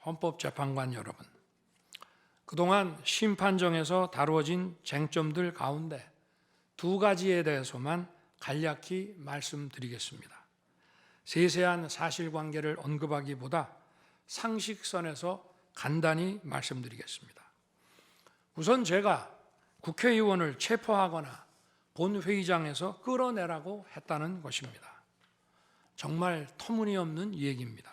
헌법재판관 여러분, 그동안 심판정에서 다루어진 쟁점들 가운데 두 가지에 대해서만 간략히 말씀드리겠습니다. 세세한 사실관계를 언급하기보다 상식선에서 간단히 말씀드리겠습니다. 우선 제가 국회의원을 체포하거나 본회의장에서 끌어내라고 했다는 것입니다. 정말 터무니없는 얘기입니다.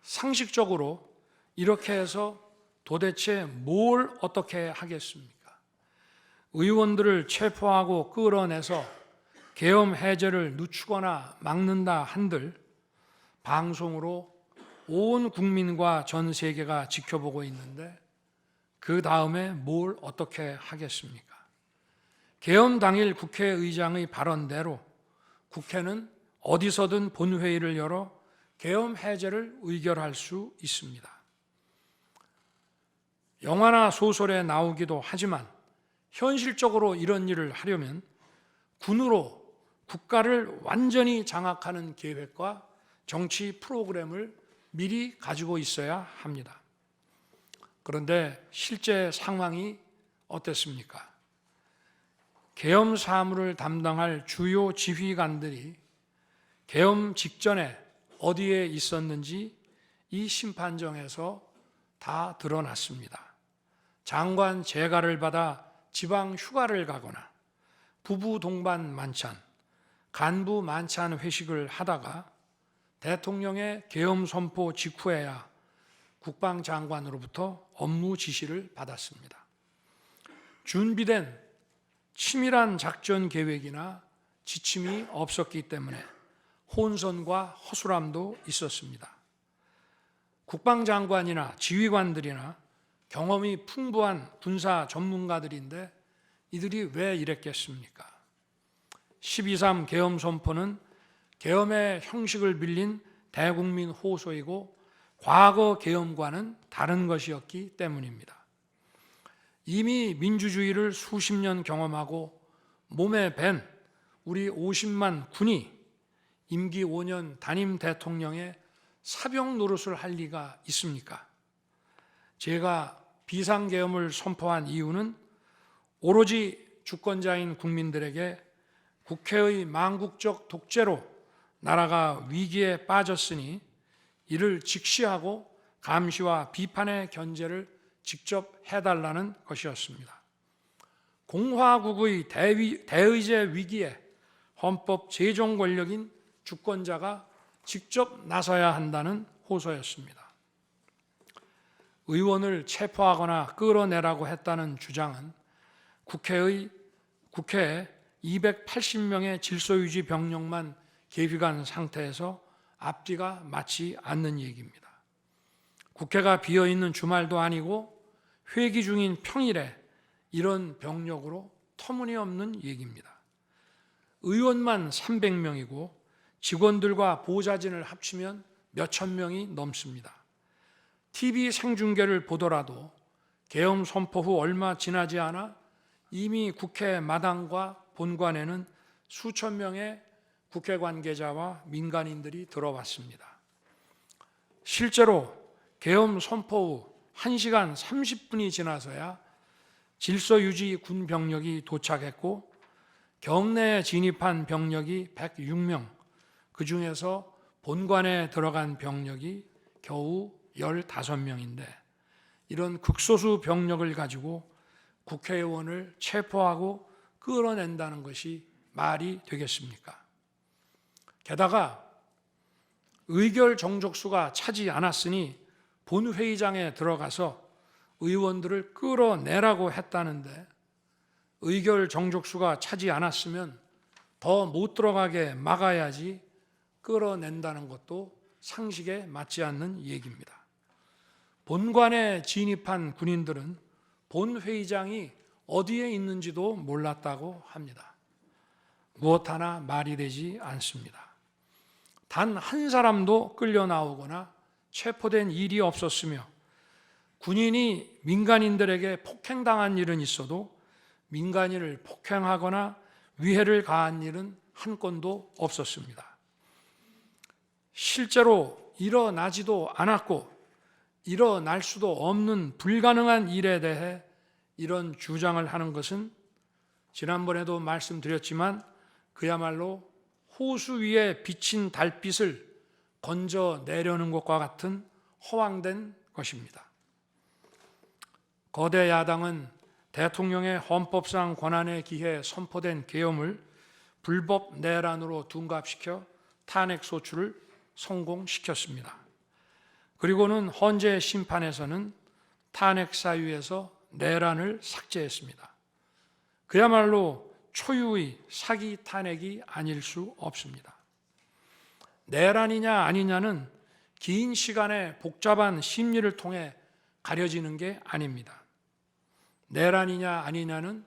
상식적으로 이렇게 해서 도대체 뭘 어떻게 하겠습니까? 의원들을 체포하고 끌어내서 계엄 해제를 늦추거나 막는다 한들 방송으로 온 국민과 전 세계가 지켜보고 있는데 그 다음에 뭘 어떻게 하겠습니까? 계엄 당일 국회의장의 발언대로 국회는 어디서든 본회의를 열어 계엄 해제를 의결할 수 있습니다. 영화나 소설에 나오기도 하지만 현실적으로 이런 일을 하려면 군으로 국가를 완전히 장악하는 계획과 정치 프로그램을 미리 가지고 있어야 합니다. 그런데 실제 상황이 어땠습니까? 계엄 사무를 담당할 주요 지휘관들이 계엄 직전에 어디에 있었는지 이 심판정에서 다 드러났습니다. 장관 재가를 받아 지방 휴가를 가거나 부부 동반 만찬, 간부 만찬 회식을 하다가 대통령의 계엄 선포 직후에야 국방장관으로부터 업무 지시를 받았습니다. 준비된 치밀한 작전 계획이나 지침이 없었기 때문에 혼선과 허술함도 있었습니다. 국방장관이나 지휘관들이나 경험이 풍부한 군사 전문가들인데 이들이 왜 이랬겠습니까? 12.3 계엄 선포는 계엄의 형식을 빌린 대국민 호소이고 과거 계엄과는 다른 것이었기 때문입니다. 이미 민주주의를 수십 년 경험하고 몸에 밴 우리 50만 군이 임기 5년 단임 대통령의 사병 노릇을 할 리가 있습니까? 제가 비상계엄을 선포한 이유는 오로지 주권자인 국민들에게 국회의 망국적 독재로 나라가 위기에 빠졌으니 이를 직시하고 감시와 비판의 견제를 직접 해달라는 것이었습니다. 공화국의 대의제 위기에 헌법 제정 권력인 주권자가 직접 나서야 한다는 호소였습니다. 의원을 체포하거나 끌어내라고 했다는 주장은 국회에 280명의 질서유지 병력만 계비간 상태에서 앞뒤가 맞지 않는 얘기입니다. 국회가 비어있는 주말도 아니고 회기 중인 평일에 이런 병력으로 터무니없는 얘기입니다. 의원만 300명이고 직원들과 보좌진을 합치면 몇천 명이 넘습니다. TV 생중계를 보더라도 계엄 선포 후 얼마 지나지 않아 이미 국회 마당과 본관에는 수천 명의 국회 관계자와 민간인들이 들어왔습니다. 실제로 계엄 선포 후 1시간 30분이 지나서야 질서유지 군 병력이 도착했고 경내에 진입한 병력이 106명, 그 중에서 본관에 들어간 병력이 겨우 15명인데 이런 극소수 병력을 가지고 국회의원을 체포하고 끌어낸다는 것이 말이 되겠습니까? 게다가 의결 정족수가 차지 않았으니 본회의장에 들어가서 의원들을 끌어내라고 했다는데 의결 정족수가 차지 않았으면 더 못 들어가게 막아야지 끌어낸다는 것도 상식에 맞지 않는 얘기입니다. 본관에 진입한 군인들은 본회의장이 어디에 있는지도 몰랐다고 합니다. 무엇 하나 말이 되지 않습니다. 단 한 사람도 끌려 나오거나 체포된 일이 없었으며 군인이 민간인들에게 폭행당한 일은 있어도 민간인을 폭행하거나 위해를 가한 일은 한 건도 없었습니다. 실제로 일어나지도 않았고 일어날 수도 없는 불가능한 일에 대해 이런 주장을 하는 것은 지난번에도 말씀드렸지만 그야말로 호수 위에 비친 달빛을 건져 내려는 것과 같은 허황된 것입니다. 거대 야당은 대통령의 헌법상 권한에 기해 선포된 계엄을 불법 내란으로 둔갑시켜 탄핵 소추를 성공시켰습니다. 그리고는 헌재 심판에서는 탄핵 사유에서 내란을 삭제했습니다. 그야말로 초유의 사기 탄핵이 아닐 수 없습니다. 내란이냐 아니냐는 긴 시간의 복잡한 심리를 통해 가려지는 게 아닙니다. 내란이냐 아니냐는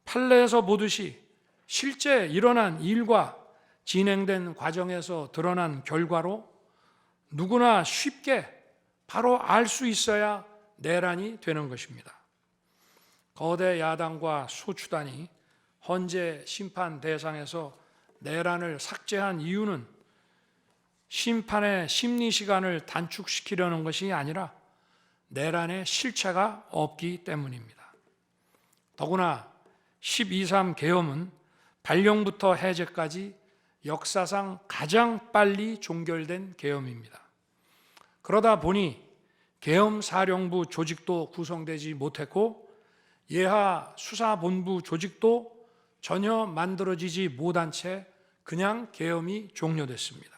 판례에서 보듯이 실제 일어난 일과 진행된 과정에서 드러난 결과로 누구나 쉽게 바로 알 수 있어야 내란이 되는 것입니다. 거대 야당과 소추단이 헌재 심판 대상에서 내란을 삭제한 이유는 심판의 심리 시간을 단축시키려는 것이 아니라 내란의 실체가 없기 때문입니다. 더구나 12.3 계엄은 발령부터 해제까지 역사상 가장 빨리 종결된 계엄입니다. 그러다 보니 계엄사령부 조직도 구성되지 못했고 예하 수사본부 조직도 전혀 만들어지지 못한 채 그냥 계엄이 종료됐습니다.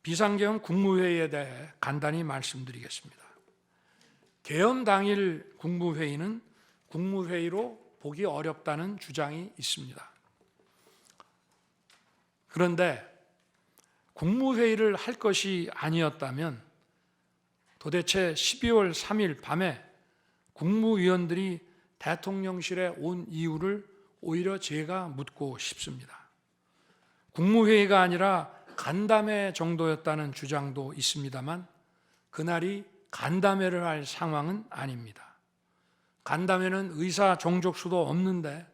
비상계엄 국무회의에 대해 간단히 말씀드리겠습니다. 계엄 당일 국무회의는 국무회의로 보기 어렵다는 주장이 있습니다. 그런데 국무회의를 할 것이 아니었다면 도대체 12월 3일 밤에 국무위원들이 대통령실에 온 이유를 오히려 제가 묻고 싶습니다. 국무회의가 아니라 간담회 정도였다는 주장도 있습니다만 그날이 간담회를 할 상황은 아닙니다. 간담회는 의사 정족수도 없는데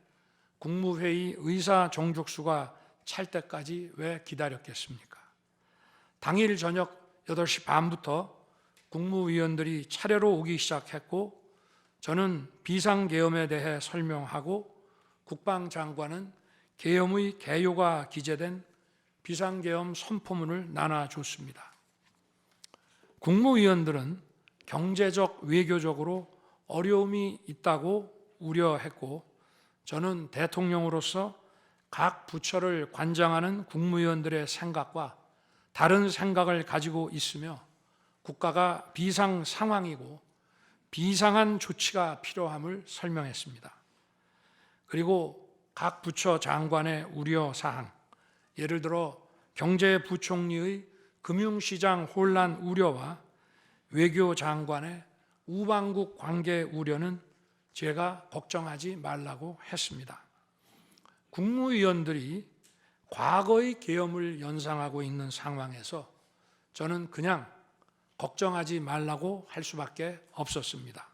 국무회의 의사 정족수가 찰 때까지 왜 기다렸겠습니까? 당일 저녁 8시 반부터 국무위원들이 차례로 오기 시작했고 저는 비상계엄에 대해 설명하고 국방장관은 계엄의 개요가 기재된 비상계엄 선포문을 나눠줬습니다. 국무위원들은 경제적, 외교적으로 어려움이 있다고 우려했고 저는 대통령으로서 각 부처를 관장하는 국무위원들의 생각과 다른 생각을 가지고 있으며 국가가 비상 상황이고 비상한 조치가 필요함을 설명했습니다. 그리고 각 부처 장관의 우려사항, 예를 들어 경제부총리의 금융시장 혼란 우려와 외교장관의 우방국 관계 우려는 제가 걱정하지 말라고 했습니다. 국무위원들이 과거의 계엄을 연상하고 있는 상황에서 저는 그냥 걱정하지 말라고 할 수밖에 없었습니다.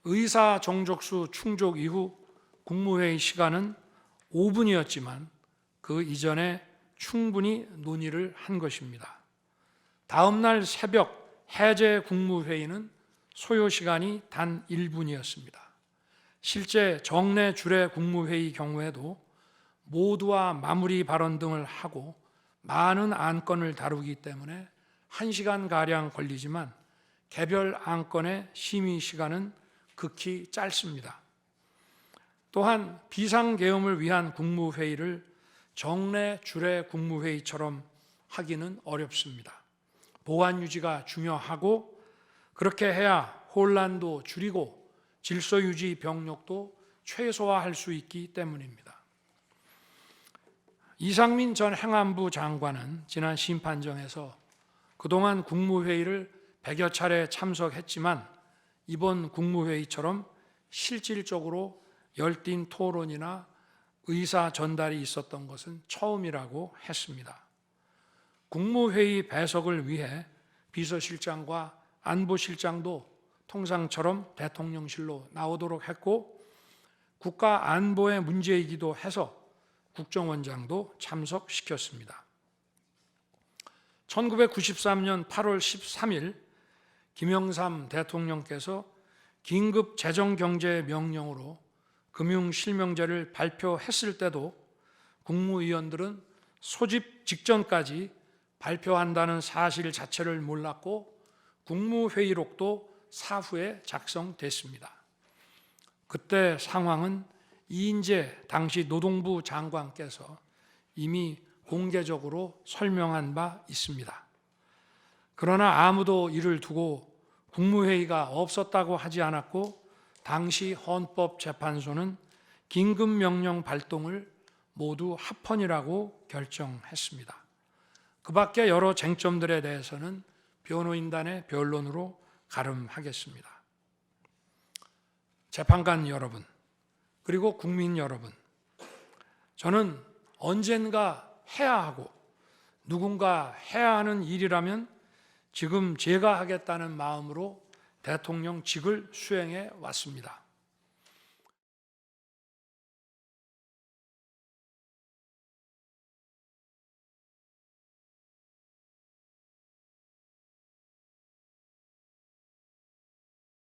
의사 정족수 충족 이후 국무회의 시간은 5분이었지만 그 이전에 충분히 논의를 한 것입니다. 다음 날 새벽 해제 국무회의는 소요 시간이 단 1분이었습니다. 실제 정례 주례 국무회의 경우에도 모두와 마무리 발언 등을 하고 많은 안건을 다루기 때문에 1시간가량 걸리지만 개별 안건의 심의 시간은 극히 짧습니다. 또한 비상계엄을 위한 국무회의를 정례 주례 국무회의처럼 하기는 어렵습니다. 보안 유지가 중요하고 그렇게 해야 혼란도 줄이고 질서유지 병력도 최소화할 수 있기 때문입니다. 이상민 전 행안부 장관은 지난 심판정에서 그동안 국무회의를 100여 차례 참석했지만 이번 국무회의처럼 실질적으로 열띤 토론이나 의사 전달이 있었던 것은 처음이라고 했습니다. 국무회의 배석을 위해 비서실장과 안보실장도 통상처럼 대통령실로 나오도록 했고 국가 안보의 문제이기도 해서 국정원장도 참석시켰습니다. 1993년 8월 13일 김영삼 대통령께서 긴급 재정경제 명령으로 금융실명제를 발표했을 때도 국무위원들은 소집 직전까지 발표한다는 사실 자체를 몰랐고 국무회의록도 사후에 작성됐습니다. 그때 상황은 이인재 당시 노동부 장관께서 이미 공개적으로 설명한 바 있습니다. 그러나 아무도 이를 두고 국무회의가 없었다고 하지 않았고 당시 헌법재판소는 긴급명령 발동을 모두 합헌이라고 결정했습니다. 그 밖에 여러 쟁점들에 대해서는 변호인단의 변론으로 가름하겠습니다. 재판관 여러분, 그리고 국민 여러분, 저는 언젠가 해야 하고 누군가 해야 하는 일이라면 지금 제가 하겠다는 마음으로 대통령직을 수행해 왔습니다.